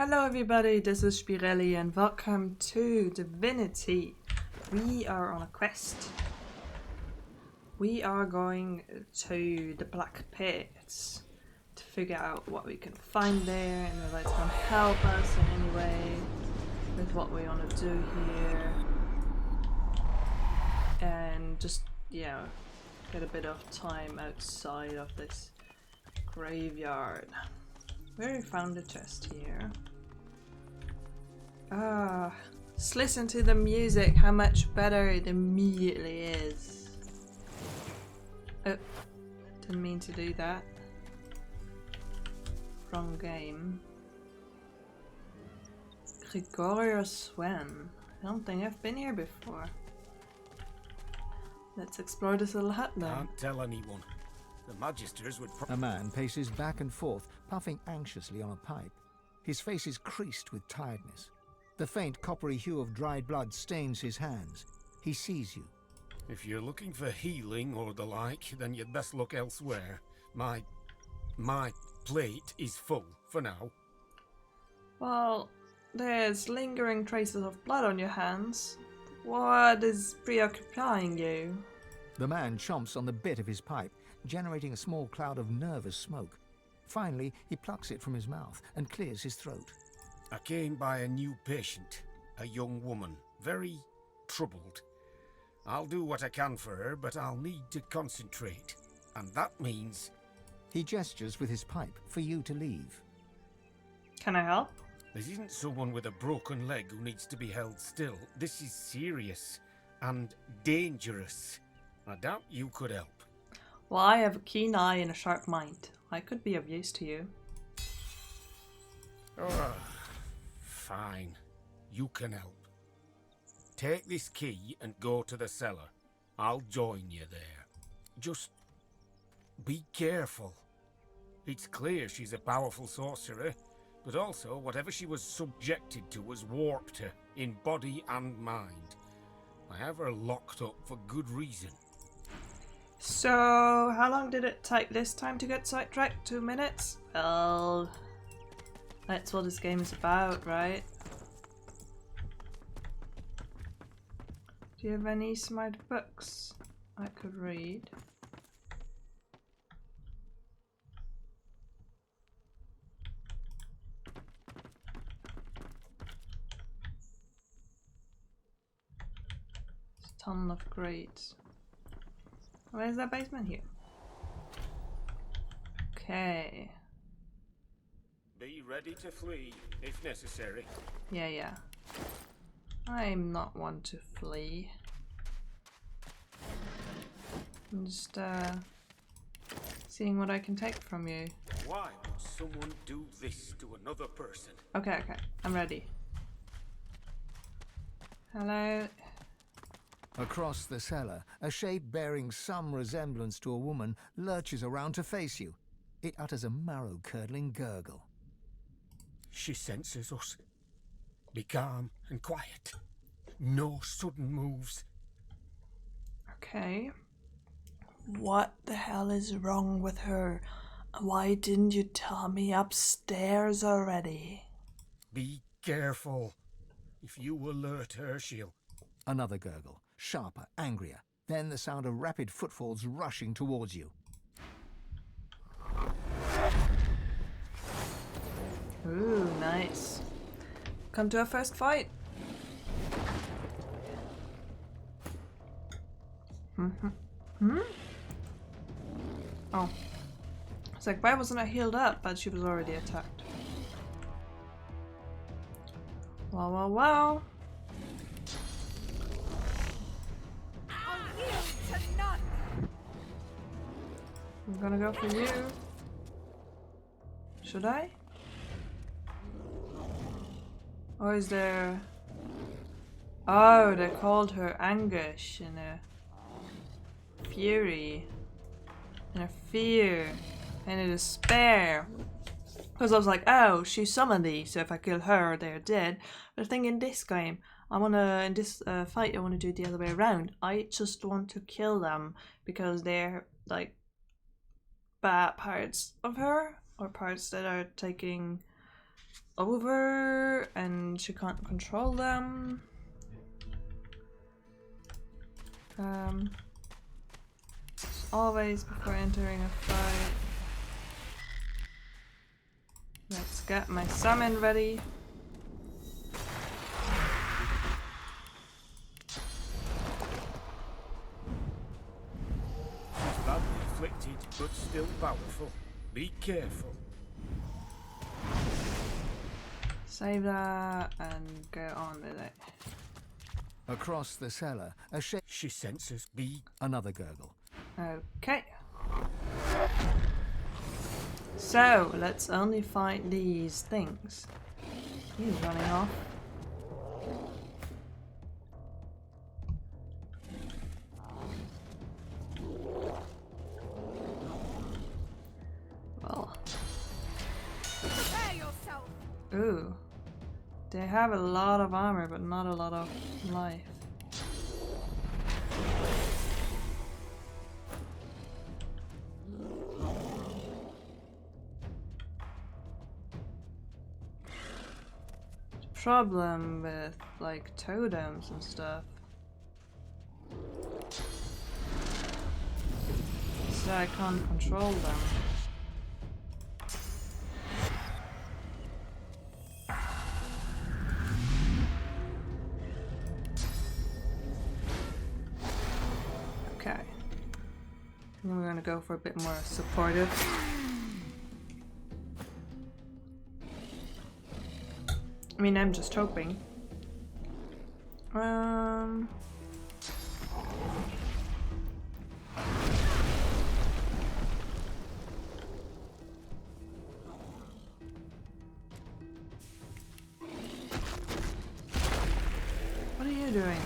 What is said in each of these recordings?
Hello everybody, this is Spirelli and welcome to Divinity. We are on a quest. We are going to the Black Pits to figure out what we can find there and whether it's going to help us in any way with what we want to do here. And just, get a bit of time outside of this graveyard. We already found a chest here. Just listen to the music, how much better it immediately is. Oh, didn't mean to do that. Wrong game. Gregorio Swen. I don't think I've been here before. Let's explore this little hut then. Can't tell anyone. The magisters would A man paces back and forth, puffing anxiously on a pipe. His face is creased with tiredness. The faint coppery hue of dried blood stains his hands. He sees you. If you're looking for healing or the like, then you'd best look elsewhere. My plate is full for now. Well, there's lingering traces of blood on your hands. What is preoccupying you? The man chomps on the bit of his pipe, generating a small cloud of nervous smoke. Finally, he plucks it from his mouth and clears his throat. I came by a new patient, a young woman, very troubled. I'll do what I can for her, but I'll need to concentrate. And that means... He gestures with his pipe for you to leave. Can I help? This isn't someone with a broken leg who needs to be held still. This is serious and dangerous. I doubt you could help. Well, I have a keen eye and a sharp mind. I could be of use to you. Oh, fine. You can help. Take this key and go to the cellar. I'll join you there. Just be careful. It's clear she's a powerful sorcerer, but also whatever she was subjected to has warped her in body and mind. I have her locked up for good reason. So, how long did it take this time to get sidetracked? 2 minutes? Well, that's what this game is about, right? Do you have any smart books I could read? There's a ton of grades. Where's that basement here? Okay. Be ready to flee if necessary. Yeah. I'm not one to flee. I'm just seeing what I can take from you. Why would someone do this to another person? Okay, I'm ready. Hello. Across the cellar, a shape bearing some resemblance to a woman lurches around to face you. It utters a marrow-curdling gurgle. She senses us. Be calm and quiet. No sudden moves. Okay. What the hell is wrong with her? Why didn't you tell me upstairs already? Be careful. If you alert her, she'll... Another gurgle, sharper, angrier. Then the sound of rapid footfalls rushing towards you. Ooh, nice. Come to our first fight. Oh. It's like, why wasn't I healed up? But she was already attacked. Wow. I'm gonna go for you. Should I? Or is there... Oh, they called her Anguish and a Fury and a Fear and a Despair. Because I was like, oh, she summoned these, so if I kill her, they're dead. But I think in this game, in this fight, I want to do it the other way around. I just want to kill them because they're like bad parts of her, or parts that are taking over and she can't control them. As always, before entering a fight, let's get my summon ready. Badly afflicted, but still powerful. Be careful. Save that and go on with it. Across the cellar, a She senses be another gurgle. Okay. So, let's only fight these things. He's running off. Well. Prepare yourself. Ooh. They have a lot of armor, but not a lot of life. The problem with like totems and stuff is that I can't control them. Okay. Then we're gonna go for a bit more supportive. I mean, I'm just hoping. What are you doing?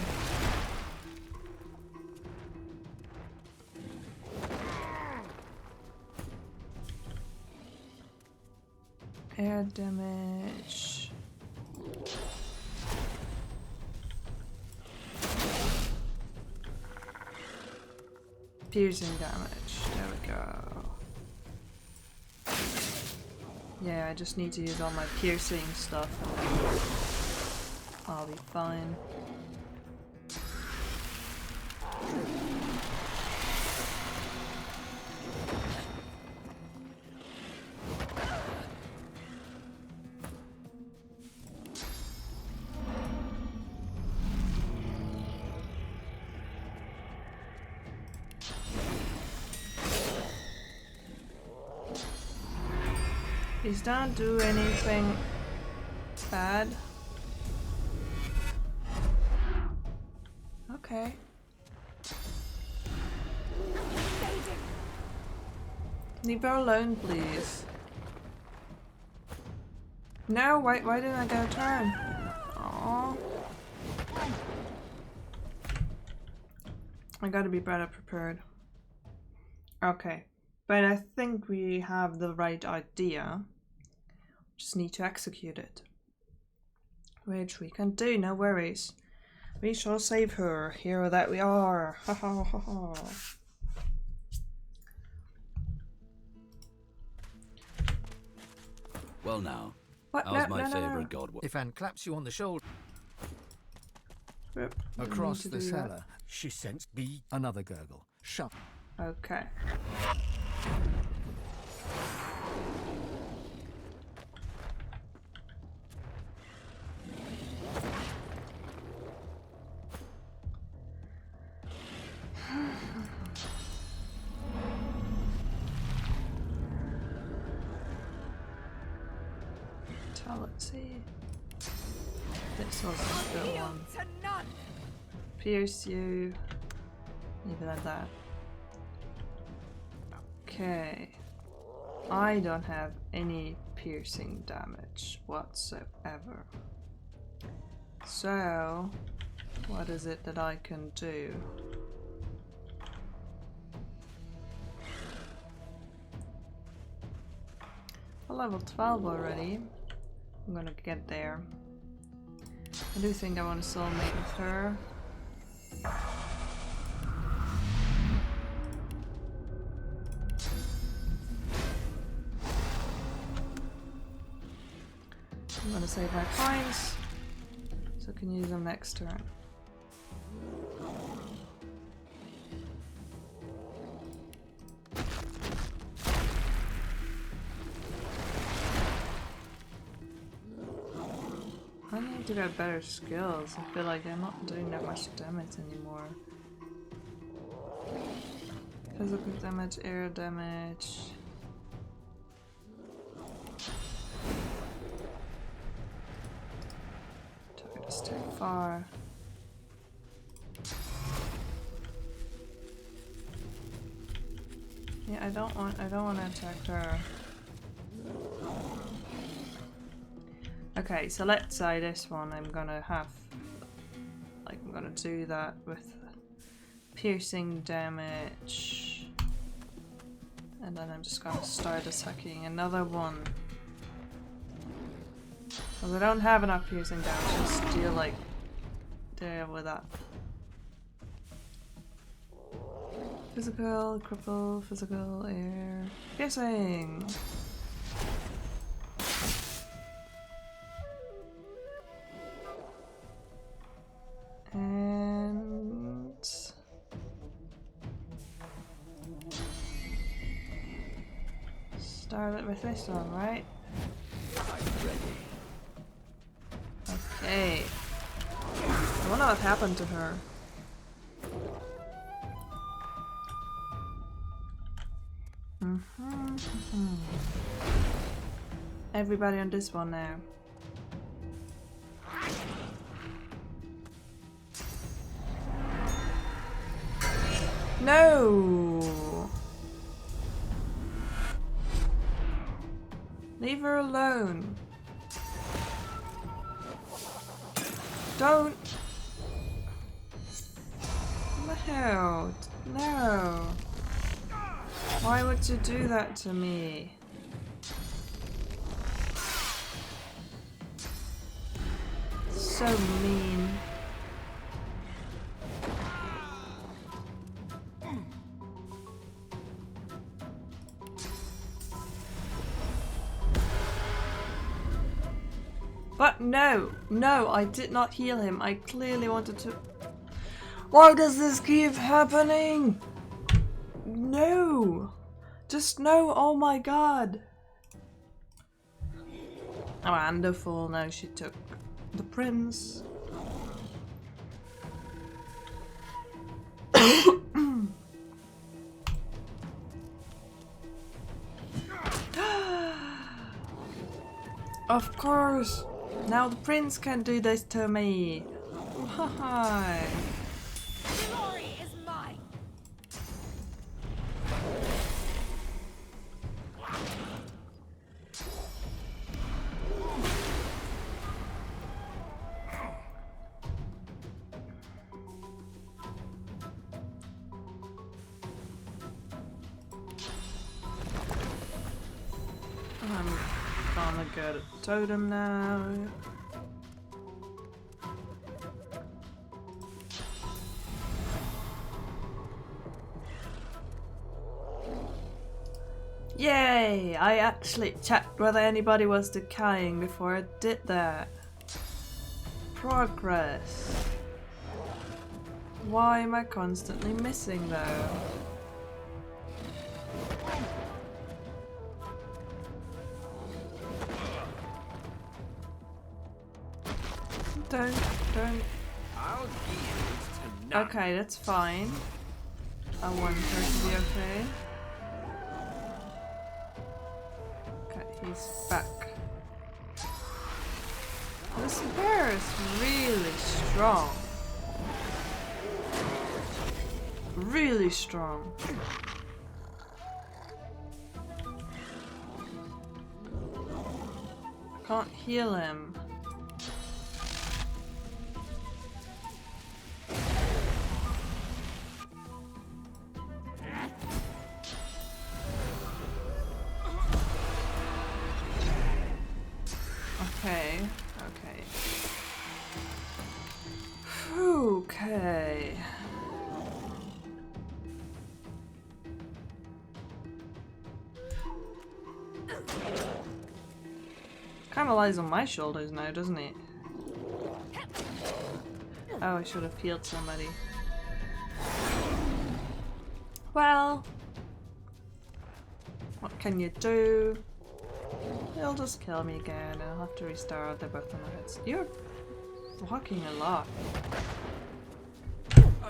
Air damage. Piercing damage. There we go. Yeah, I just need to use all my piercing stuff and I'll be fine. Please don't do anything bad. Okay. Leave her alone, please. No, why didn't I get a turn? Aww. I gotta be better prepared. Okay. But I think we have the right idea. Just need to execute it. Which we can do, no worries. We shall save her, hero that we are. Ha ha ha ha. Well now, What? how's No, my no, no, favourite no. god? Ifan claps you on the shoulder. Yep, Across didn't the need to do cellar, she sensed be another gurgle. Shut. that. Okay. Let's see. This was a good one. To none. Pierce you. Leave it like that. Okay. I don't have any piercing damage whatsoever. So, what is it that I can do? I'm level 12 already. I'm gonna get there. I do think I want to soulmate with her. to save my points so I can use them next turn. I need to get better skills. I feel like I'm not doing that much damage anymore. Physical damage, air damage. Took it just too far. Yeah, I don't want to attack her. Okay, so let's say this one I'm gonna do that with piercing damage. And then I'm just gonna start attacking another one. Because I don't have enough piercing damage, just deal with that. Physical, cripple, physical, air, piercing! And start it with this one, right? Okay. I wonder what happened to her. Everybody on this one now. No! Leave her alone. Don't. No. No. Why would you do that to me? So mean. But no, I did not heal him. I clearly wanted to. Why does this keep happening? No, just no. Oh my god. Oh, wonderful. Now she took the prince. Of course. Now the prince can do this to me. Why? Glory is mine. I'm gonna get a totem now. Yay! I actually checked whether anybody was decaying before I did that. Progress. Why am I constantly missing though? Don't. I'll yield to none. Okay, that's fine. I want her to be okay. Okay, he's back. This bear is really strong. Really strong. I can't heal him. Okay. Come kind of lies on my shoulders now, doesn't it? Oh, I should have healed somebody. Well, what can you do? He'll just kill me again. I'll have to restart. They're both on my heads. You're walking a lot.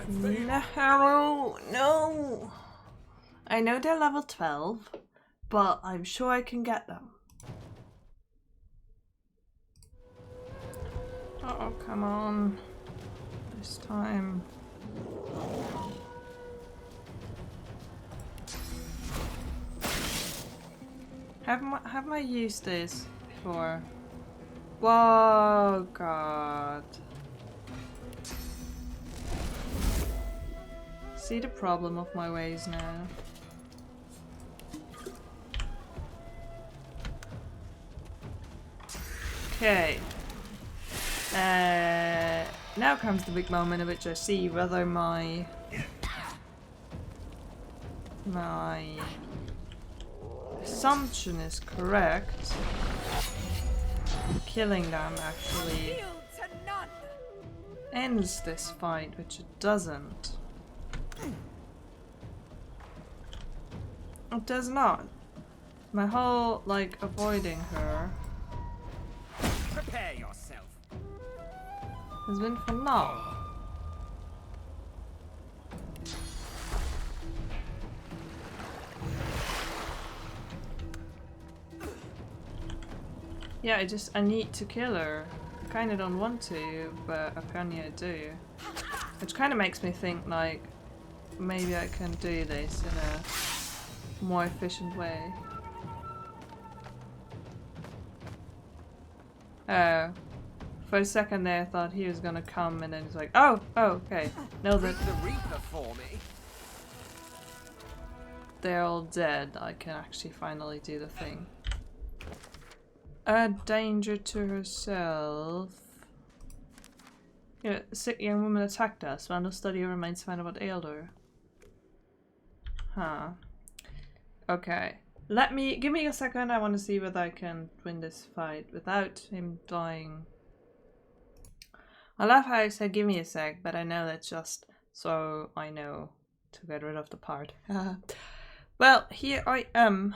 No, no. I know they're level 12, but I'm sure I can get them. Oh, come on. This time. Haven't I used this before? Whoa, God. See the problem of my ways now. Okay. Now comes the big moment in which I see whether my assumption is correct. Killing them actually Yield to none. ends this fight, which it doesn't. It does not. My whole, like, avoiding her Prepare yourself. has been for naught. Yeah, I need to kill her. I kinda don't want to, but apparently I do. Which kinda makes me think, like, maybe I can do this in a more efficient way. Oh. For a second there I thought he was gonna come and then he's like, oh, okay. No, that The Reaper for me. they're all dead. I can actually finally do the thing. A danger to herself. Yeah, a sick young woman attacked us. Vandal study her remains to find out what ailed her. Huh. Okay. Give me a second. I want to see whether I can win this fight without him dying. I love how I said give me a sec, but I know that's just so I know to get rid of the part. Well, here I am.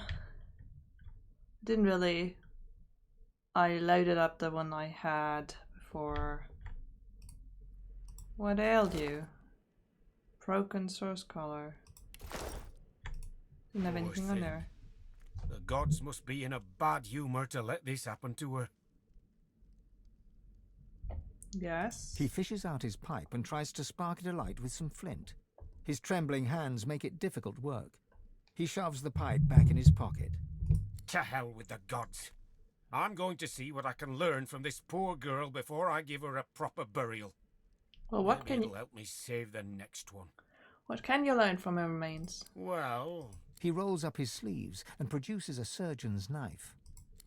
Didn't really... I loaded up the one I had before. What ailed you? Broken source color. Didn't have anything on there. The gods must be in a bad humor to let this happen to her. Yes. He fishes out his pipe and tries to spark it alight with some flint. His trembling hands make it difficult work. He shoves the pipe back in his pocket. To hell with the gods. I'm going to see what I can learn from this poor girl before I give her a proper burial. Well, what Maybe can it'll you... help me save the next one. What can you learn from her remains? Well, He rolls up his sleeves and produces a surgeon's knife.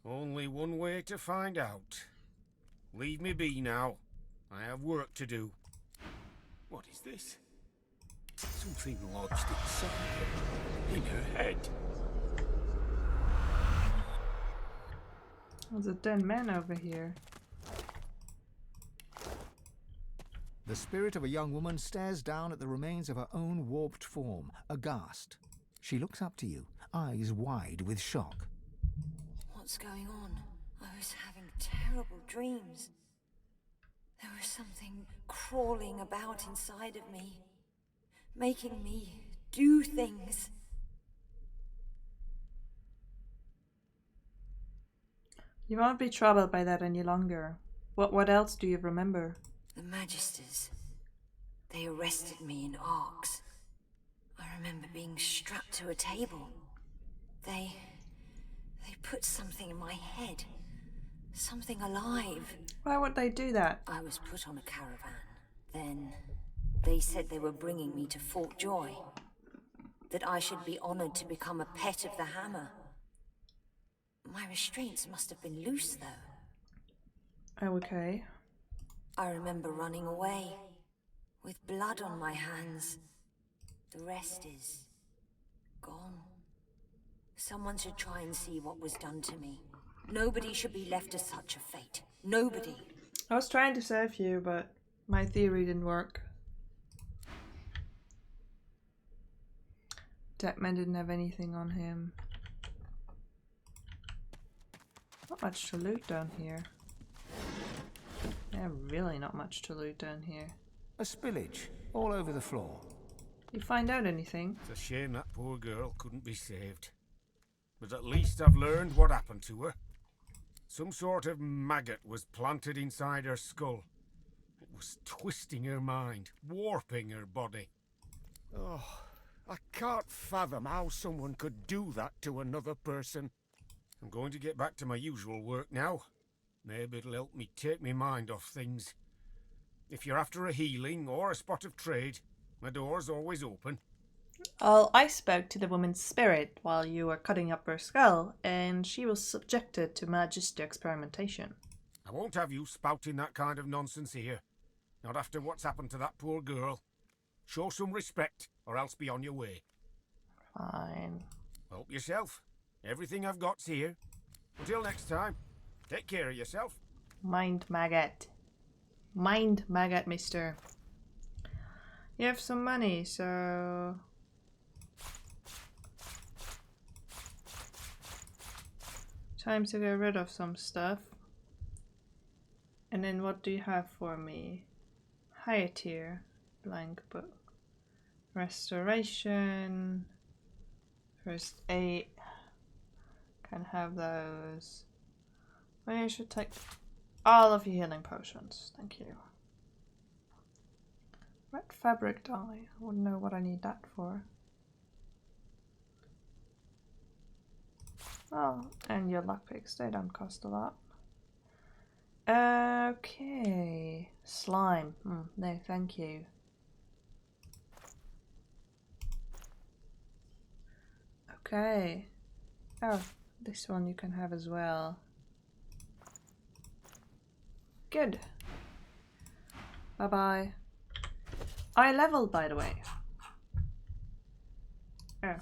only one way to find out. Leave me be now. I have work to do. What is this? Something lodged inside her. In her head. There's a dead man over here. The spirit of a young woman stares down at the remains of her own warped form, aghast. She looks up to you, eyes wide with shock. What's going on? I was having terrible dreams. There was something crawling about inside of me, making me do things. You won't be troubled by that any longer. What else do you remember? The Magisters. They arrested me in arcs. I remember being strapped to a table. They put something in my head. Something alive. Why would they do that? I was put on a caravan. Then they said they were bringing me to Fort Joy. That I should be honored to become a pet of the hammer. My restraints must have been loose, though. Okay. I remember running away, with blood on my hands. The rest is gone. Someone should try and see what was done to me. Nobody should be left to such a fate. Nobody. I was trying to save you, but my theory didn't work. Deckman didn't have anything on him. Not much to loot down here. Yeah, really not much to loot down here. A spillage all over the floor. You find out anything? It's a shame that poor girl couldn't be saved. But at least I've learned what happened to her. Some sort of maggot was planted inside her skull. It was twisting her mind, warping her body. Oh, I can't fathom how someone could do that to another person. I'm going to get back to my usual work now. Maybe it'll help me take my mind off things. If you're after a healing or a spot of trade, my door's always open. Well, I spoke to the woman's spirit while you were cutting up her skull, and she was subjected to magic experimentation. I won't have you spouting that kind of nonsense here. Not after what's happened to that poor girl. Show some respect, or else be on your way. Fine. Help yourself. Everything I've got's here. Until next time, take care of yourself. Mind maggot. Mind maggot, mister. You have some money, so... time to get rid of some stuff. And then what do you have for me? Higher tier. Blank book. Restoration. First aid. Can have those. Maybe I should take all of your healing potions. Thank you. Red fabric dye. I wouldn't know what I need that for. Oh, and your lockpicks. They don't cost a lot. Okay. Slime. No, thank you. Okay. Oh, this one you can have as well. Good. Bye-bye. I leveled, by the way. Oh.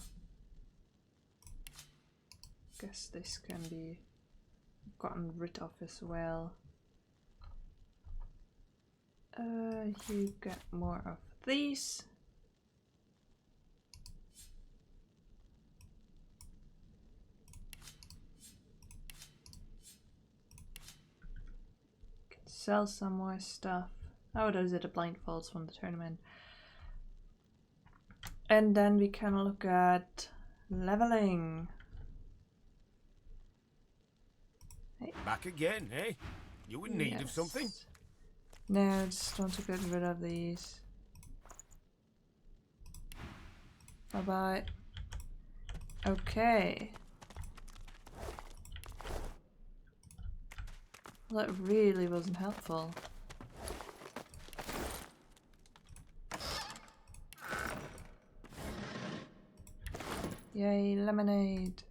Guess this can be gotten rid of as well. You get more of these. Can sell some more stuff. Oh, those are the blindfolds from the tournament. And then we can look at leveling. Hey. Back again, eh? You in need of something? No, I just want to get rid of these. Bye-bye. Okay. Well, that really wasn't helpful. Yay, lemonade.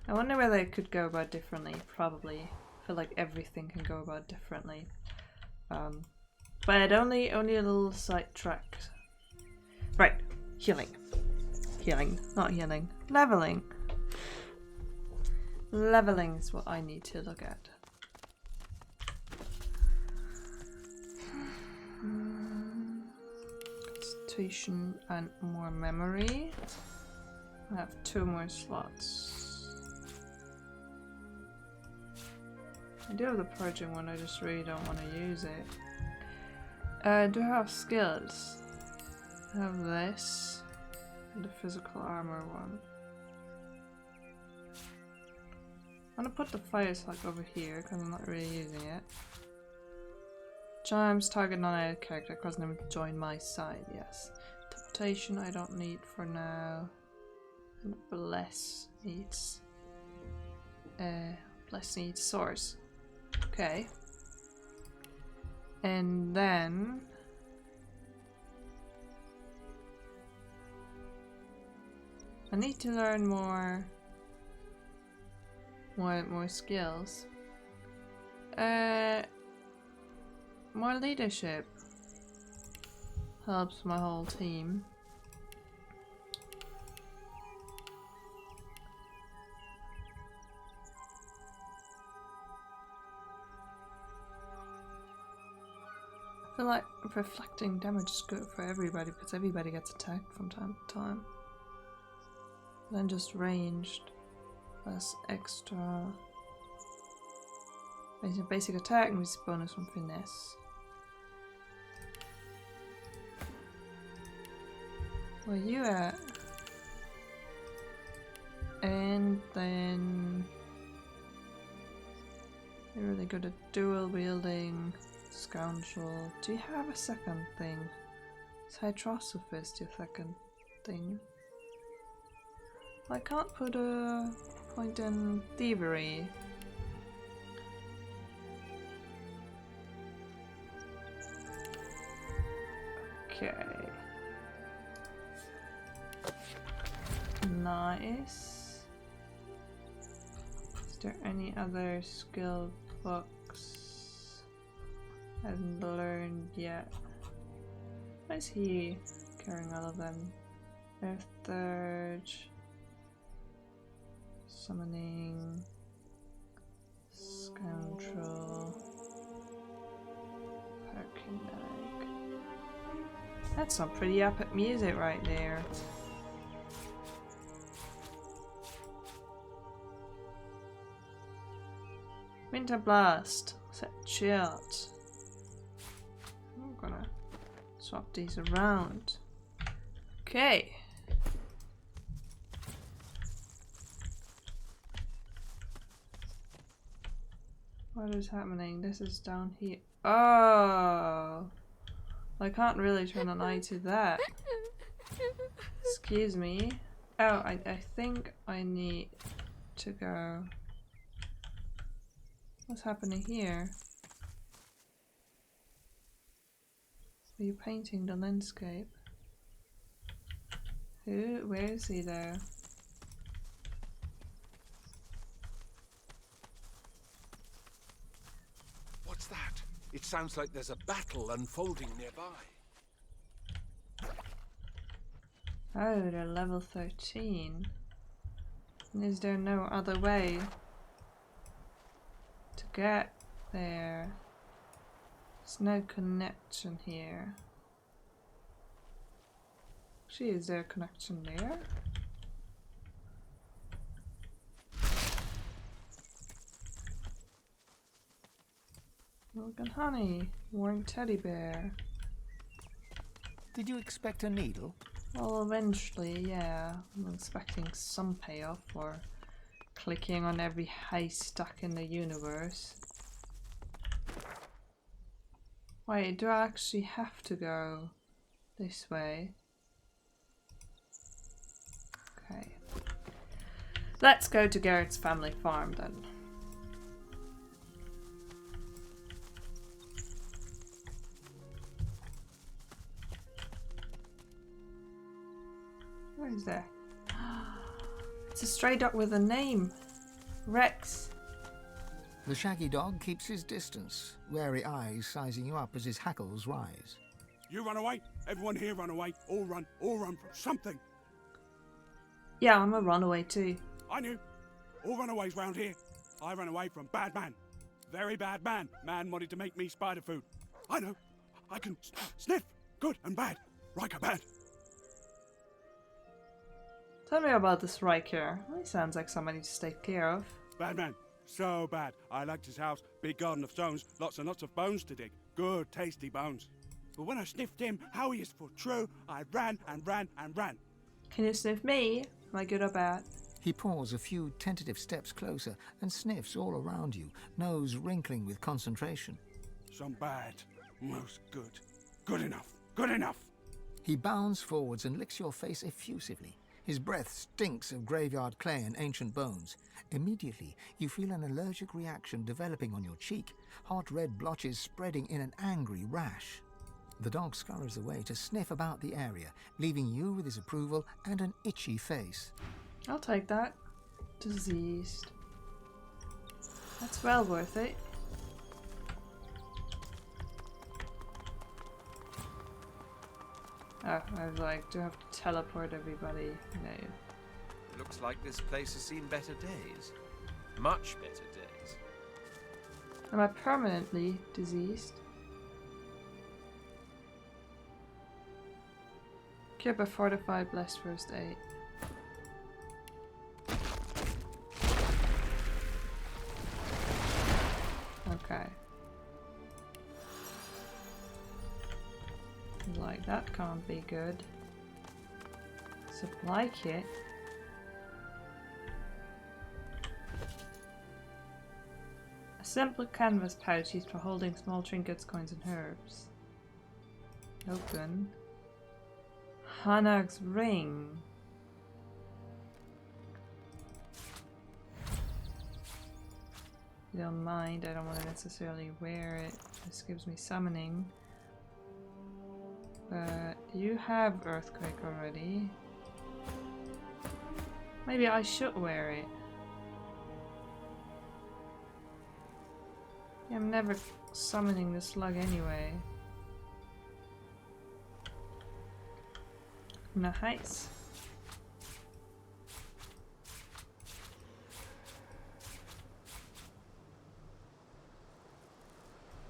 I wonder whether it could go about differently. Probably. I feel like everything can go about differently. But only a little sidetrack. Right. Healing. Healing. Not healing. Leveling. Leveling is what I need to look at. Constitution and more memory. I have 2 more slots. I do have the purging one, I just really don't want to use it. Do I have skills? I have this. And the physical armor one. I'm gonna put the fire slug over here because I'm not really using it. Charms target non-added character causing them to join my side, yes. Teleportation I don't need for now. And bless needs source. Okay. And then I need to learn more skills. More leadership helps my whole team. I feel like reflecting damage is good for everybody because everybody gets attacked from time to time. Then just ranged plus extra basic attack and this bonus from finesse. Where you at? And then you're really good at dual wielding. Scoundrel. Do you have a second thing? Is Hydrosophist your second thing? I can't put a point in thievery. Okay. Nice. Is there any other skill books I haven't learned yet? Why is he carrying all of them? There's third. Summoning. Scoundrel. Perkinag. That's some pretty epic music right there. Winter Blast. Set chilled. I'm gonna swap these around. Okay. What is happening? This is down here. Oh! I can't really turn an eye to that. Excuse me. Oh, I think I need to go. What's happening here? Are you painting the landscape? Who? Where is he though? What's that? It sounds like there's a battle unfolding nearby. Oh, they're level 13. And is there no other way to get there? There's no connection here. Actually, is there a connection there? Milk and honey, warm teddy bear. Did you expect a needle? Well, eventually, yeah. I'm expecting some payoff for clicking on every haystack in the universe. Wait, do I actually have to go this way? Okay. Let's go to Garrett's family farm then. Where is that? It's a stray dog with a name. Rex. The shaggy dog keeps his distance, wary eyes sizing you up as his hackles rise. You run away. Everyone here run away. All run from something. Yeah, I'm a runaway too. I knew. All runaways round here. I ran away from bad man. Very bad man. Man wanted to make me spider food. I know. I can sniff good and bad. Riker bad. Tell me about this Riker. He sounds like somebody to take care of. Bad man. So bad. I liked his house. Big garden of stones. Lots and lots of bones to dig. Good, tasty bones. But when I sniffed him, how he is for true, I ran and ran and ran. Can you sniff me? Am I good or bad? He paws a few tentative steps closer and sniffs all around you, nose wrinkling with concentration. Some bad. Most good. Good enough. Good enough. He bounds forwards and licks your face effusively. His breath stinks of graveyard clay and ancient bones. Immediately, you feel an allergic reaction developing on your cheek, hot red blotches spreading in an angry rash. The dog scurries away to sniff about the area, leaving you with his approval and an itchy face. I'll take that. Diseased. That's well worth it. Oh, I was like, do I have to teleport everybody? No. Looks like this place has seen better days. Much better days. Am I permanently diseased? Cure by fortified blessed first aid. Okay. Like, that can't be good. Supply kit. A simple canvas pouch used for holding small trinkets, coins, and herbs. Open. Hanag's ring. You don't mind, I don't want to necessarily wear it. This gives me summoning. But you have Earthquake already. Maybe I should wear it. I'm never summoning the slug anyway. Nice.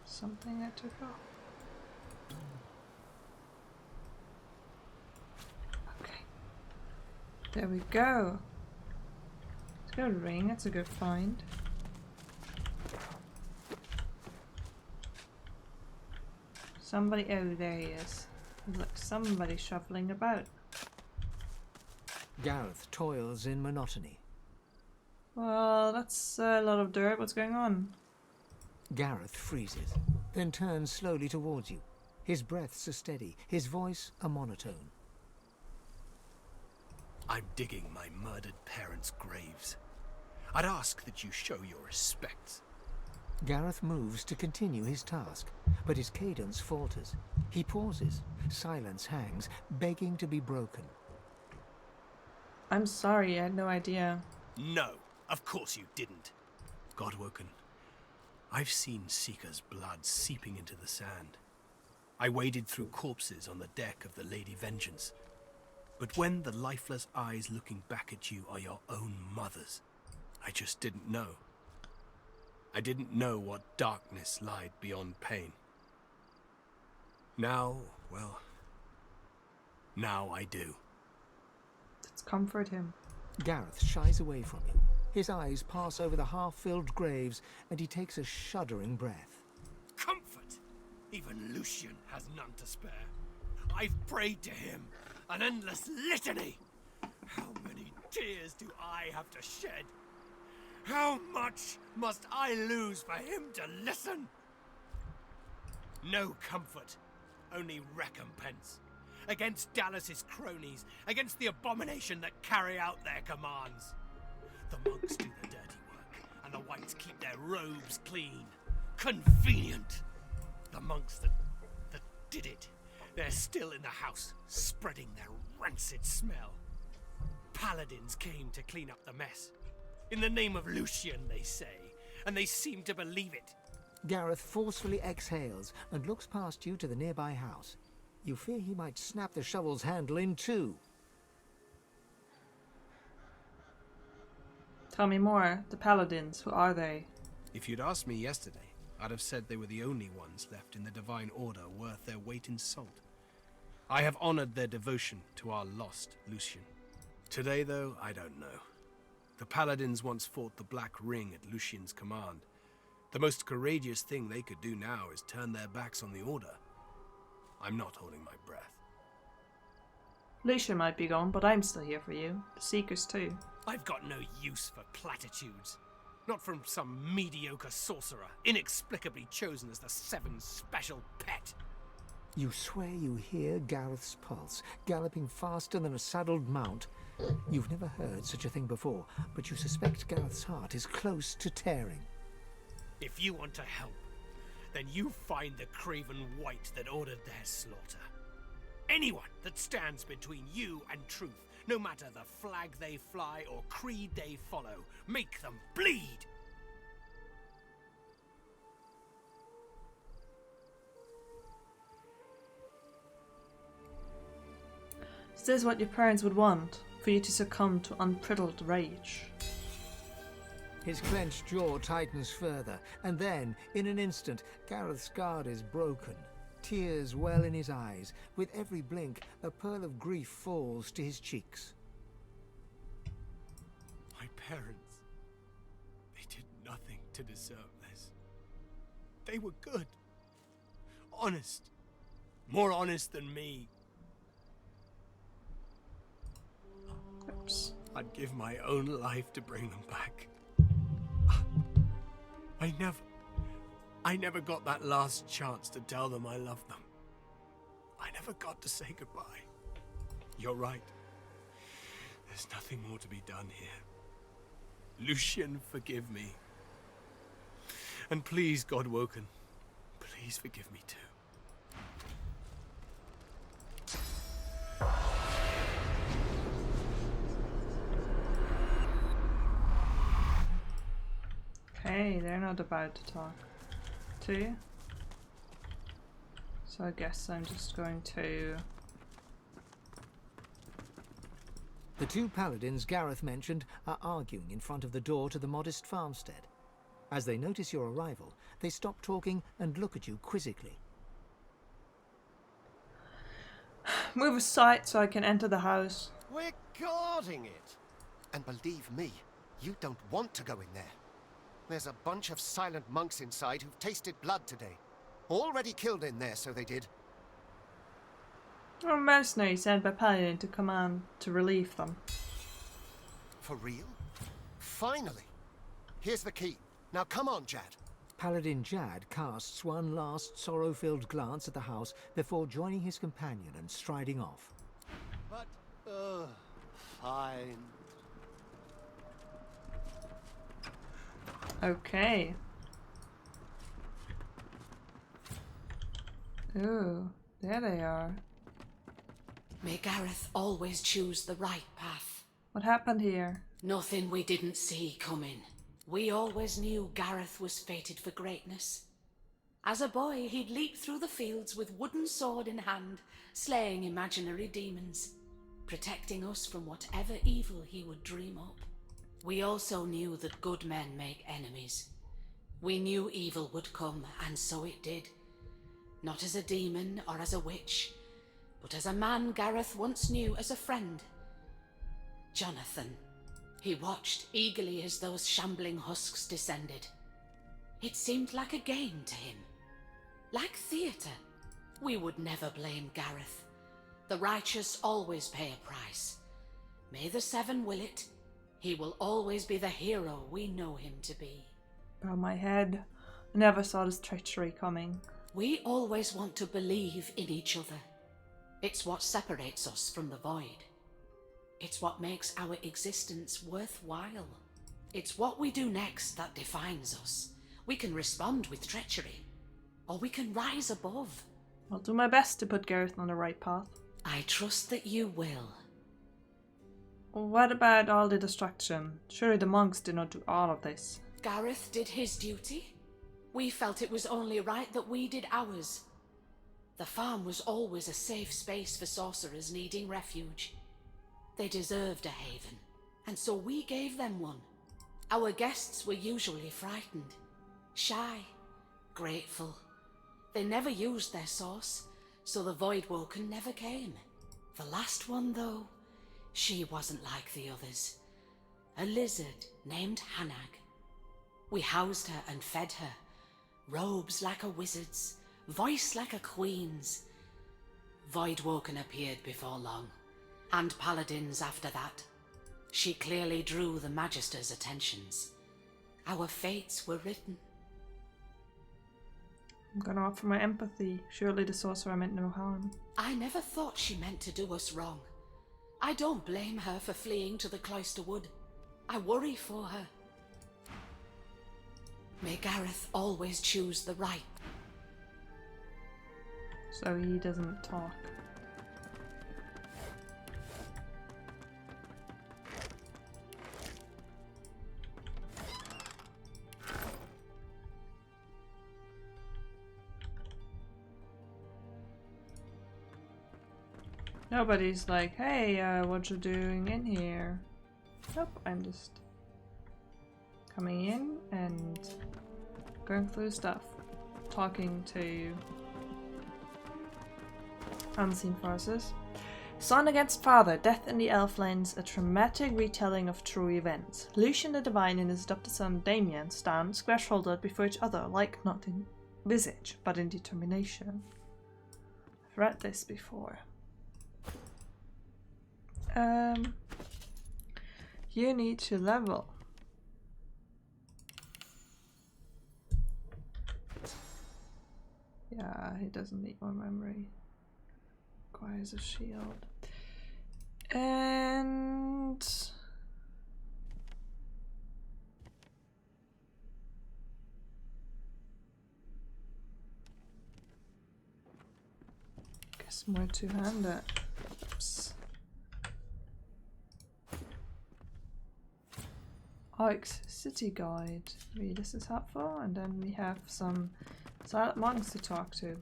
Something I took off. Okay. There we go. It's a good ring, that's a good find. Somebody, oh there he is. Look, somebody shuffling about. Gareth toils in monotony. Well, that's a lot of dirt. What's going on? Gareth freezes, then turns slowly towards you. His breaths are steady, his voice a monotone. I'm digging my murdered parents' graves. I'd ask that you show your respects. Gareth moves to continue his task, but his cadence falters. He pauses. Silence hangs, begging to be broken. I'm sorry, I had no idea. No, of course you didn't. Godwoken, I've seen Seeker's blood seeping into the sand. I waded through corpses on the deck of the Lady Vengeance. But when the lifeless eyes looking back at you are your own mother's, I just didn't know. I didn't know what darkness lied beyond pain. Now, well, now I do. Let's comfort him. Gareth shies away from you. His eyes pass over the half-filled graves, and he takes a shuddering breath. Comfort! Even Lucian has none to spare. I've prayed to him, an endless litany. How many tears do I have to shed? How much must I lose for him to listen? No comfort, only recompense. Against Dallas's cronies, against the abomination that carry out their commands. The monks do the dirty work, and the whites keep their robes clean. Convenient. The monks that did it, they're still in the house, spreading their rancid smell. Paladins came to clean up the mess. In the name of Lucian, they say, and they seem to believe it. Gareth forcefully exhales and looks past you to the nearby house. You fear he might snap the shovel's handle in two. Tell me more. The Paladins, who are they? If you'd asked me yesterday, I'd have said they were the only ones left in the Divine Order worth their weight in salt. I have honored their devotion to our lost Lucian. Today, though, I don't know. The Paladins once fought the Black Ring at Lucian's command. The most courageous thing they could do now is turn their backs on the Order. I'm not holding my breath. Lucian might be gone, but I'm still here for you. The Seekers too. I've got no use for platitudes. Not from some mediocre sorcerer, inexplicably chosen as the Seven's special pet. You swear you hear Gareth's pulse, galloping faster than a saddled mount. You've never heard such a thing before, but you suspect Gareth's heart is close to tearing. If you want to help, then you find the craven wight that ordered their slaughter. Anyone that stands between you and truth, no matter the flag they fly or creed they follow, make them bleed! Is this what your parents would want? For you to succumb to unbridled rage? His clenched jaw tightens further, and then, in an instant, Gareth's guard is broken. Tears well in his eyes. With every blink, a pearl of grief falls to his cheeks. My parents, they did nothing to deserve this. They were good. Honest. More honest than me. Oops. I'd give my own life to bring them back. I never got that last chance to tell them I loved them. I never got to say goodbye. You're right. There's nothing more to be done here. Lucian, forgive me. And please, Godwoken, please forgive me too. Okay, they're not about to talk to you. So I guess I'm just going to... The two paladins Gareth mentioned are arguing in front of the door to the modest farmstead. As they notice your arrival, they stop talking and look at you quizzically. move aside so I can enter the house. We're guarding it. And believe me, you don't want to go in there. There's a bunch of silent monks inside who've tasted blood today. Already killed in there, so they did. A mercenary sent by Paladin to command to relieve them. For real? Finally! Here's the key. Now come on, Jad. Paladin Jad casts one last sorrow-filled glance at the house before joining his companion and striding off. But, fine. Okay. Ooh, there they are. May Gareth always choose the right path. What happened here? Nothing we didn't see coming. We always knew Gareth was fated for greatness. As a boy, he'd leap through the fields with wooden sword in hand, slaying imaginary demons, protecting us from whatever evil he would dream up. We also knew that good men make enemies. We knew evil would come, and so it did. Not as a demon or as a witch, but as a man Gareth once knew as a friend. Jonathan. He watched eagerly as those shambling husks descended. It seemed like a game to him. Like theatre. We would never blame Gareth. The righteous always pay a price. May the Seven will it. He will always be the hero we know him to be. Bow my head. I never saw this treachery coming. We always want to believe in each other. It's what separates us from the void. It's what makes our existence worthwhile. It's what we do next that defines us. We can respond with treachery, or we can rise above. I'll do my best to put Gareth on the right path. I trust that you will. What about all the destruction? Surely the monks did not do all of this. Gareth did his duty. We felt it was only right that we did ours. The farm was always a safe space for sorcerers needing refuge. They deserved a haven, and so we gave them one. Our guests were usually frightened, shy, grateful. They never used their source, so the Voidwoken never came. The last one, though, she wasn't like the others. A lizard named Hanag. We housed her and fed her. Robes like a wizard's, voice like a queen's. Voidwoken appeared before long. And paladins after that. She clearly drew the Magister's attentions. Our fates were written. I'm gonna offer my empathy. Surely the sorcerer meant no harm. I never thought she meant to do us wrong. I don't blame her for fleeing to the Cloister Wood. I worry for her. May Gareth always choose the right. So he doesn't talk. Nobody's like, hey, what you doing in here? Nope, I'm just coming in and going through stuff. Talking to Unseen Forces. Son against father, death in the Elflands, a traumatic retelling of true events. Lucian the Divine and his adopted son Damien stand square-shouldered before each other, like not in visage, but in determination. I've read this before. You need to level. Yeah, he doesn't need more memory. Requires a shield. And guess more two-handed. Oops. Oak's City Guide. Maybe this is helpful. And then we have some silent monks to talk to.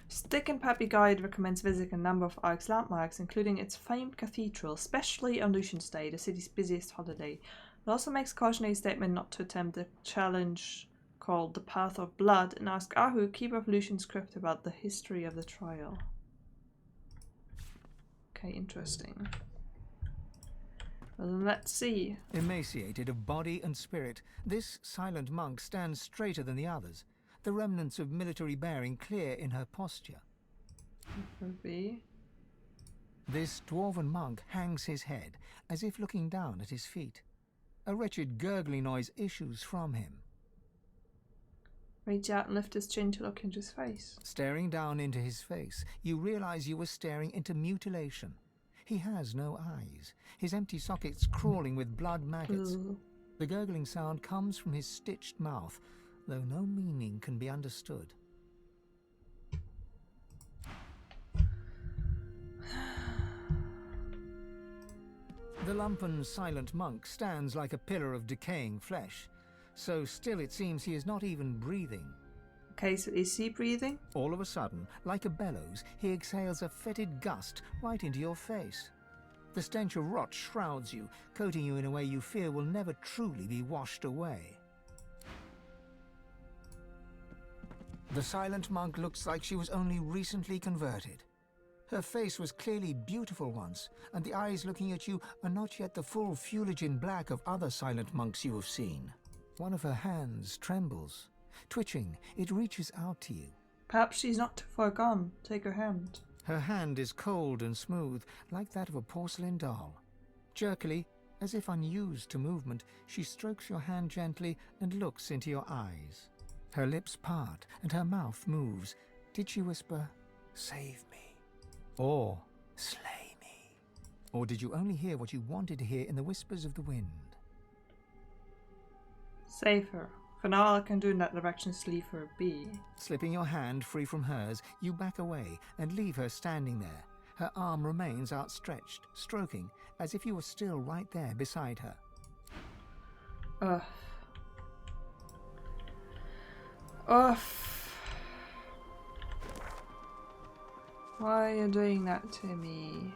Stick and Pappy Guide recommends visiting a number of Ark's landmarks, including its famed cathedral, especially on Lucian's Day, the city's busiest holiday. It also makes a cautionary statement not to attempt the challenge called the Path of Blood and ask Ahu, keeper of Lucian's crypt, about the history of the trial. Okay, interesting. Well, let's see. Emaciated of body and spirit, this silent monk stands straighter than the others, the remnants of military bearing clear in her posture. Could be. This dwarven monk hangs his head, as if looking down at his feet. A wretched gurgling noise issues from him. Reach out and lift his chin to look into his face. Staring down into his face, you realize you were staring into mutilation. He has no eyes, his empty sockets crawling with blood maggots. Ooh. The gurgling sound comes from his stitched mouth, though no meaning can be understood. The lumpen silent monk stands like a pillar of decaying flesh. So still it seems he is not even breathing. Okay, so is he breathing? All of a sudden, like a bellows, he exhales a fetid gust right into your face. The stench of rot shrouds you, coating you in a way you fear will never truly be washed away. The silent monk looks like she was only recently converted. Her face was clearly beautiful once, and the eyes looking at you are not yet the full Fuligin black of other silent monks you have seen. One of her hands trembles. Twitching, it reaches out to you. Perhaps she's not too far gone. Take her hand. Her hand is cold and smooth, like that of a porcelain doll. Jerkily, as if unused to movement, she strokes your hand gently and looks into your eyes. Her lips part and her mouth moves. Did she whisper, "Save me," or "Slay me"? Or did you only hear what you wanted to hear in the whispers of the wind? Save her. For now, all I can do in that direction is leave her be. Slipping your hand free from hers, you back away and leave her standing there. Her arm remains outstretched, stroking, as if you were still right there beside her. Ugh. Ugh. Why are you doing that to me?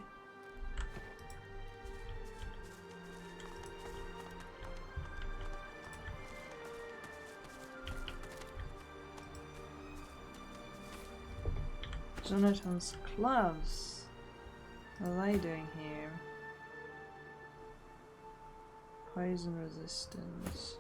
Jonathan's gloves. What are they doing here? Poison resistance.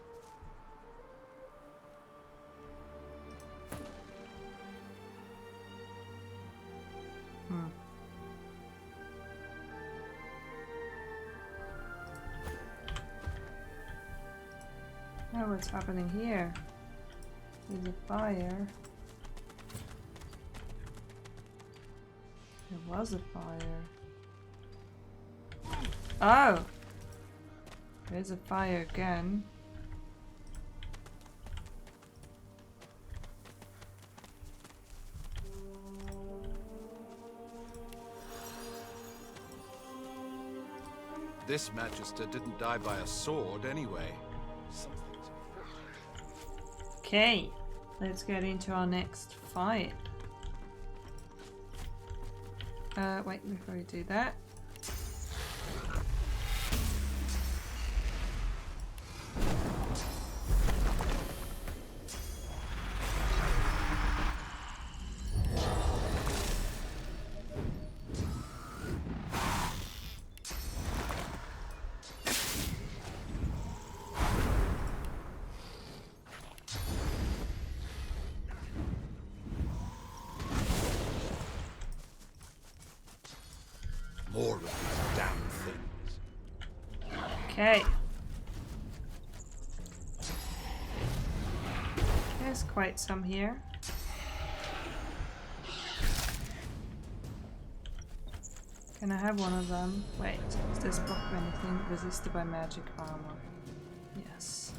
Oh, what's happening here? There's a fire. There was a fire. Oh! There's a fire again. This Magister didn't die by a sword anyway. Okay, let's get into our next fight. Wait, before we do that. More of these damn things. Okay. There's quite some here. Can I have one of them? Wait, does this block anything? Resisted by magic armor. Yes.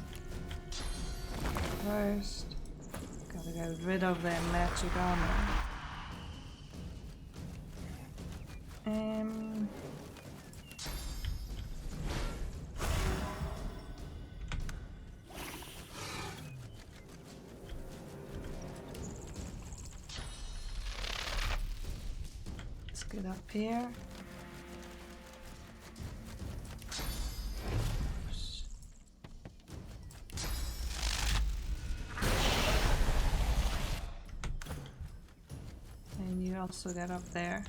First, gotta get rid of their magic armor. Let's get up here. And you also get up there.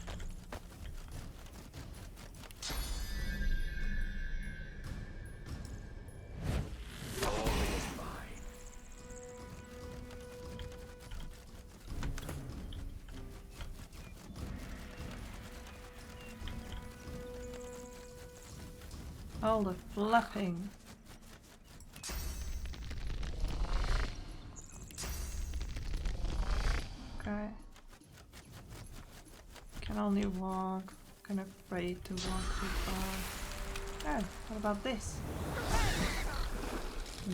All the flapping. Okay. Can only walk. Kind of afraid to walk too far. Oh, what about this?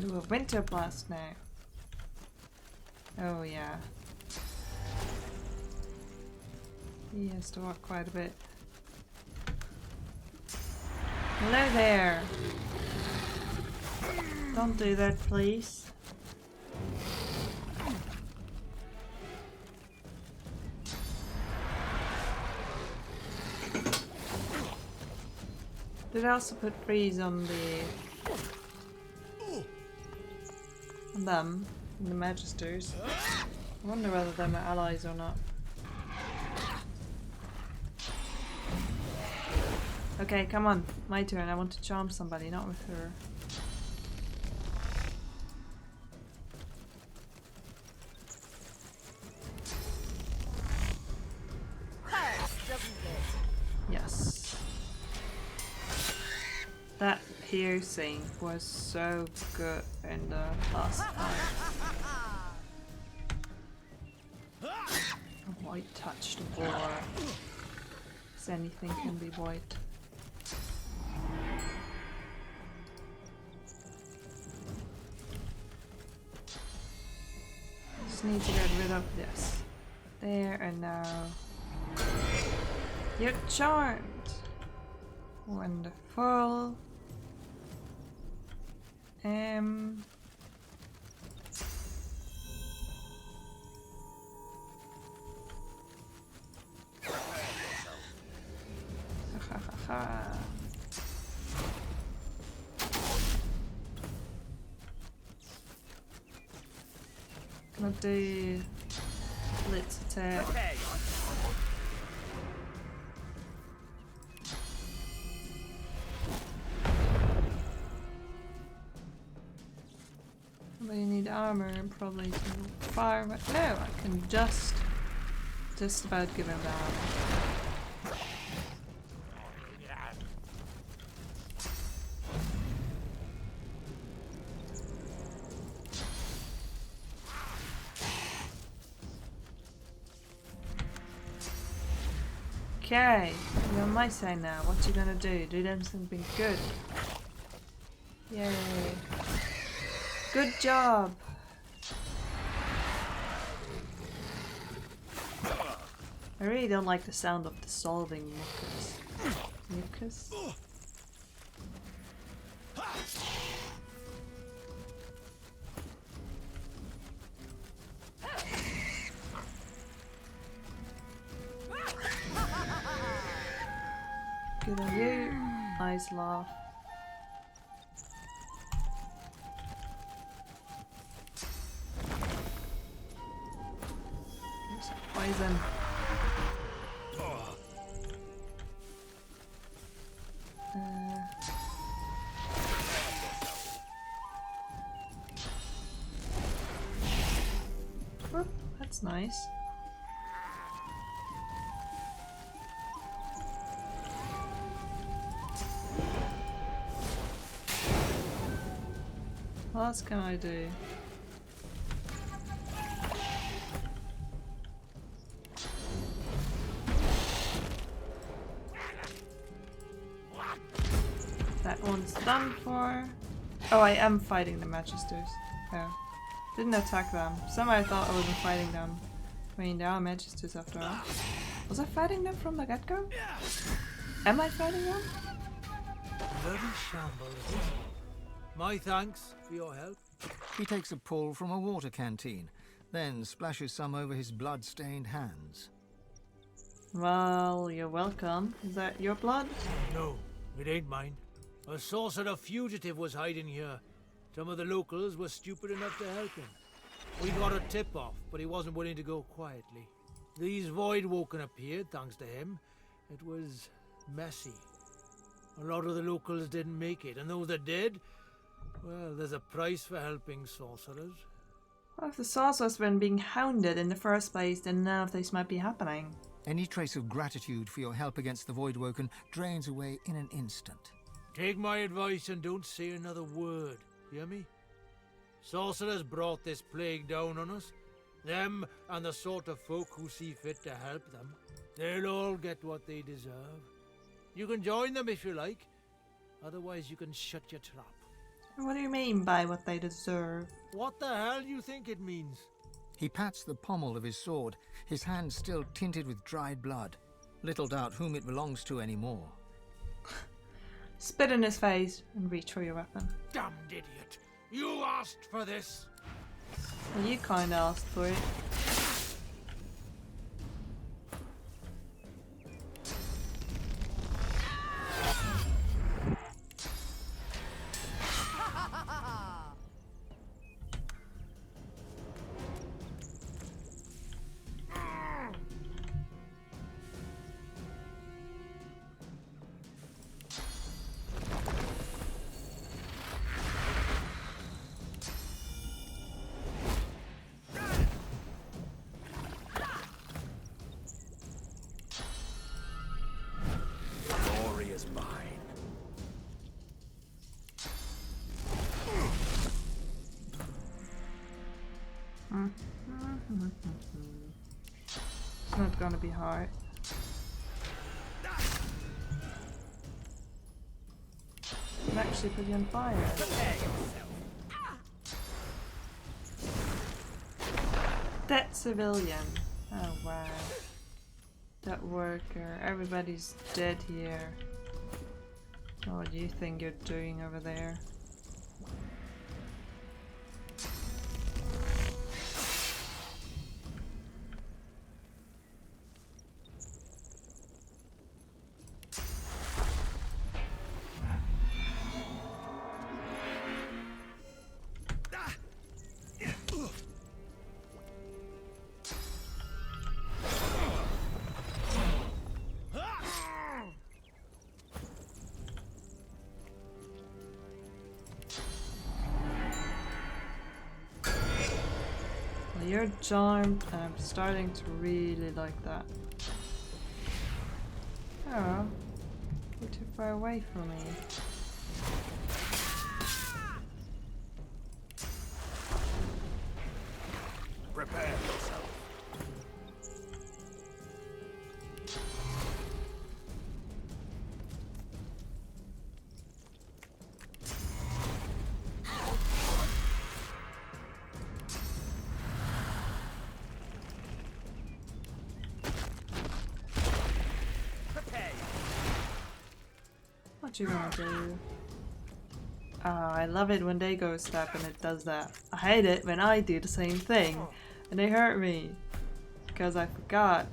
Do a winter blast now. Oh yeah. He has to walk quite a bit. Hello there. Don't do that, please. Did I also put freeze on them, the Magisters? I wonder whether they're my allies or not. Okay, come on, my turn. I want to charm somebody, not with her. Yes. That piercing was so good in the last fight. A white touched war. If anything can be white. Just need to get rid of this. There and now. You're charmed! Wonderful. Gonna do blitz attack. Probably need armor and probably some fire, but no, I can just about give him the armor. Okay, you're on my side now. What you gonna do? Do them something good. Yay. Good job! I really don't like the sound of dissolving mucus. Mucus? Good on you. Nice laugh. Poison. Whoop, that's nice. What else can I do? That one's done for. Oh, I am fighting the Magisters. Oh. Didn't attack them. Somehow I thought I wasn't fighting them. I mean, they are Magisters after all. Was I fighting them from the get-go? Am I fighting them? Bloody shambles. My thanks for your help. He takes a pull from a water canteen, then splashes some over his blood-stained hands. Well, you're welcome. Is that your blood? No, it ain't mine. A sorcerer fugitive was hiding here. Some of the locals were stupid enough to help him. We got a tip-off, but he wasn't willing to go quietly. These Voidwoken appeared, thanks to him. It was messy. A lot of the locals didn't make it, and those that did, well, there's a price for helping sorcerers. Well, if the sorcerers weren't being hounded in the first place, then none of this might be happening. Any trace of gratitude for your help against the Voidwoken drains away in an instant. Take my advice and don't say another word, hear me? Sorcerers brought this plague down on us. Them and the sort of folk who see fit to help them. They'll all get what they deserve. You can join them if you like. Otherwise you can shut your trap. What do you mean by what they deserve? What the hell do you think it means? He pats the pommel of his sword, his hand still tinted with dried blood. Little doubt whom it belongs to anymore. Spit in his face and reach for your weapon. Damned idiot! You asked for this! Well, you kinda asked for it. It's not gonna be hard. I'm actually put you on fire. That civilian. Oh wow. That worker. Everybody's dead here. What do you think you're doing over there? You're charmed, and I'm starting to really like that. Oh, you're too far away from me. Prepare yourself. What you gonna do? Ah, I love it when they go step and it does that. I hate it when I do the same thing and they hurt me because I forgot.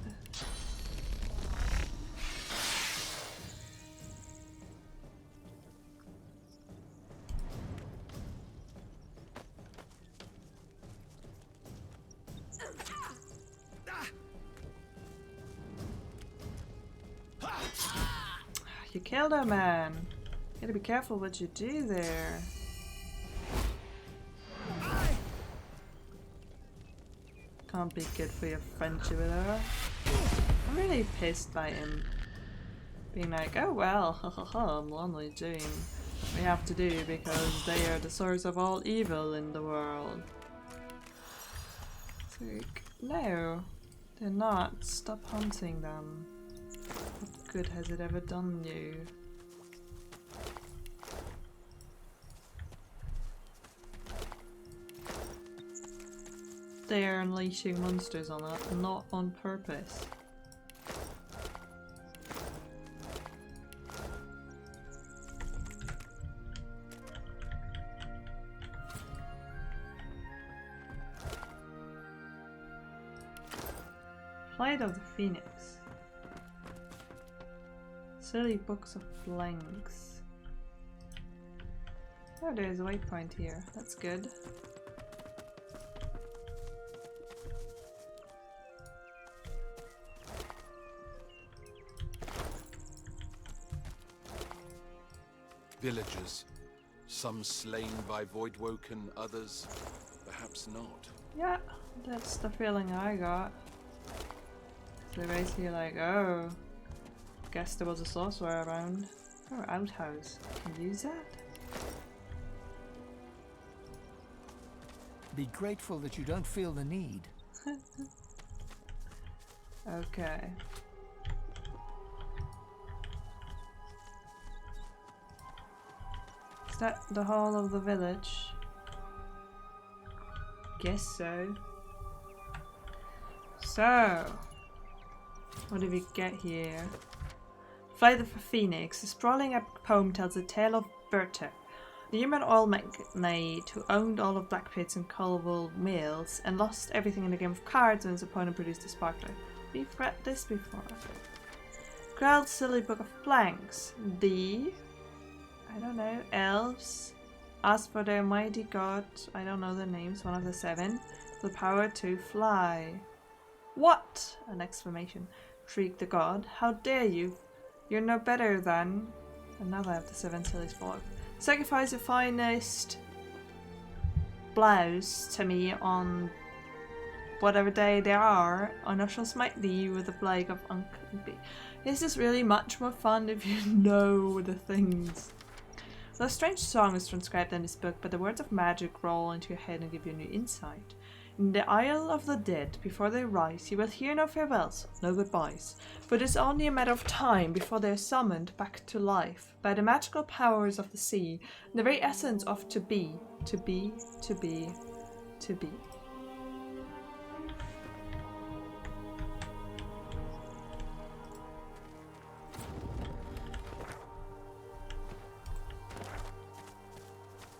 You killed a man. You gotta be careful what you do there. Can't be good for your friendship with her. I'm really pissed by him being like, oh well, I'm only doing we have to do because they are the source of all evil in the world. It's like, no, they're not. Stop hunting them. What good has it ever done you? They are unleashing monsters on it, not on purpose. Flight of the Phoenix. Silly books of blanks. Oh, there's a waypoint here. That's good. Villagers. Some slain by Voidwoken, others perhaps not. Yeah, that's the feeling I got. So they're basically like, oh, guess there was a sorcerer around. Oh, outhouse. Can you use that? Be grateful that you don't feel the need. Okay. Is that the whole of the village? Guess so. So, what do we get here? Flight of a Phoenix. A sprawling epic poem tells the tale of Berta, the human oil magnate who owned all of Blackpit's and Colville mills and lost everything in a game of cards when his opponent produced a sparkler. We've read this before. Grell's Silly Book of Blanks. I don't know, elves ask for their mighty god, I don't know the names, one of the 7, the power to fly. What? An exclamation. Shrieked the god. How dare you? You're no better than... And now I have the 7 sillies for. Sacrifice your finest blouse to me on whatever day they are, and I shall smite thee with the plague of uncouth. This is really much more fun if you know the things. The strange song is transcribed in this book, but the words of magic roll into your head and give you new insight. In the Isle of the Dead, before they rise, you will hear no farewells, no goodbyes, for it is only a matter of time before they are summoned back to life by the magical powers of the sea, the very essence of to be, to be, to be, to be.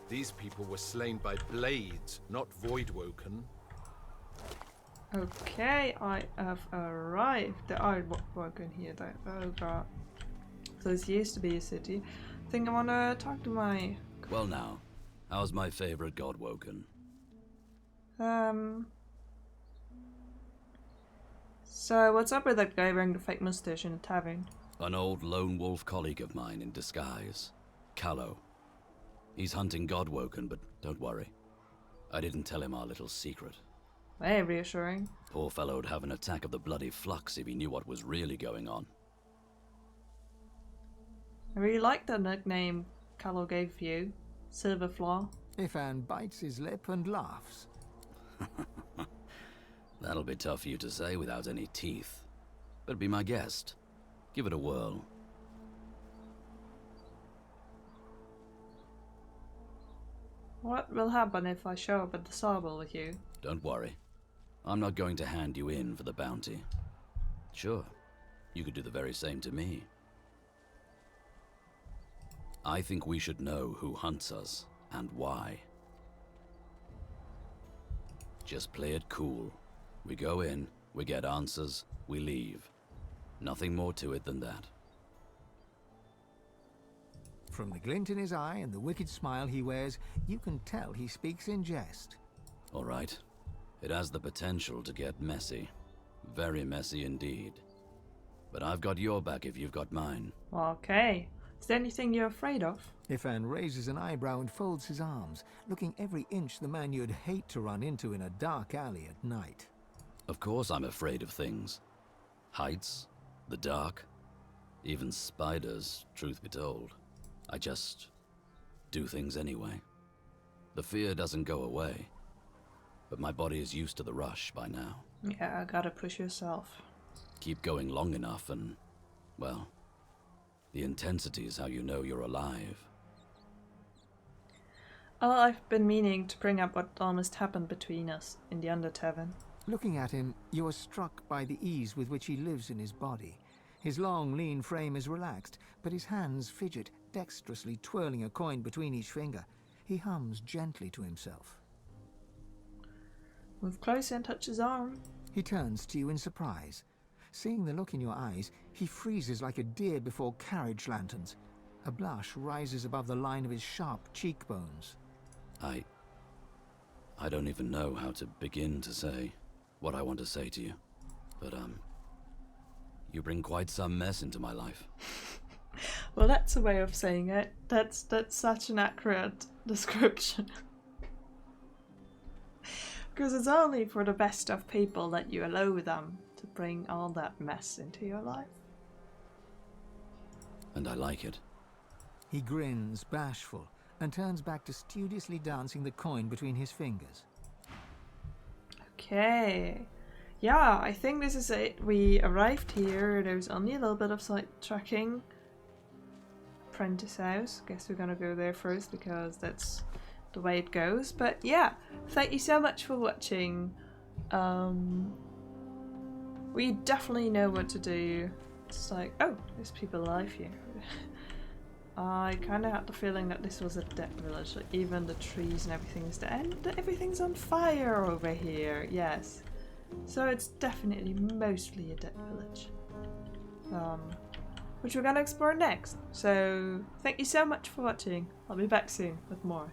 These people were slain by blades, not Voidwoken. Okay, I have arrived. There are Voidwoken here though. Oh god. So this used to be a city. I think I wanna talk to my... Well now, how's my favorite Godwoken? So what's up with that guy wearing the fake mustache in the tavern? An old lone wolf colleague of mine in disguise. Callow. He's hunting Godwoken, but don't worry. I didn't tell him our little secret. Very reassuring. Poor fellow'd have an attack of the bloody flux if he knew what was really going on. I really like the nickname Callow gave you. Silverflaw. Ifan bites his lip and laughs. That'll be tough for you to say without any teeth. But be my guest. Give it a whirl. What will happen if I show up at the stable with you? Don't worry. I'm not going to hand you in for the bounty. Sure, you could do the very same to me. I think we should know who hunts us and why. Just play it cool. We go in, we get answers, we leave. Nothing more to it than that. From the glint in his eye and the wicked smile he wears, you can tell he speaks in jest. All right. It has the potential to get messy. Very messy indeed. But I've got your back if you've got mine. Okay. Is there anything you're afraid of? Ifan raises an eyebrow and folds his arms, looking every inch the man you'd hate to run into in a dark alley at night. Of course I'm afraid of things. Heights, the dark, even spiders, truth be told. I just do things anyway. The fear doesn't go away, but my body is used to the rush by now. Yeah, gotta push yourself. Keep going long enough and, well, the intensity is how you know you're alive. Oh, I've been meaning to bring up what almost happened between us in the Under Tavern. Looking at him, you are struck by the ease with which he lives in his body. His long, lean frame is relaxed, but his hands fidget, dexterously twirling a coin between each finger. He hums gently to himself. Move closer and touch his arm. He turns to you in surprise. Seeing the look in your eyes, he freezes like a deer before carriage lanterns. A blush rises above the line of his sharp cheekbones. I don't even know how to begin to say what I want to say to you. But, you bring quite some mess into my life. Well, that's a way of saying it. That's such an accurate description. Because it's only for the best of people that you allow them to bring all that mess into your life. And I like it. He grins, bashful, and turns back to studiously dancing the coin between his fingers. Okay. Yeah, I think this is it. We arrived here. There's only a little bit of sidetracking. Apprentice house. Guess we're gonna go there first because that's the way it goes. But yeah, thank you so much for watching. We definitely know what to do. It's like, oh, there's people alive here. I kind of had the feeling that this was a dead village. Like even the trees and everything is dead. And everything's on fire over here. Yes. So it's definitely mostly a dead village. Which we're gonna explore next. So thank you so much for watching. I'll be back soon with more.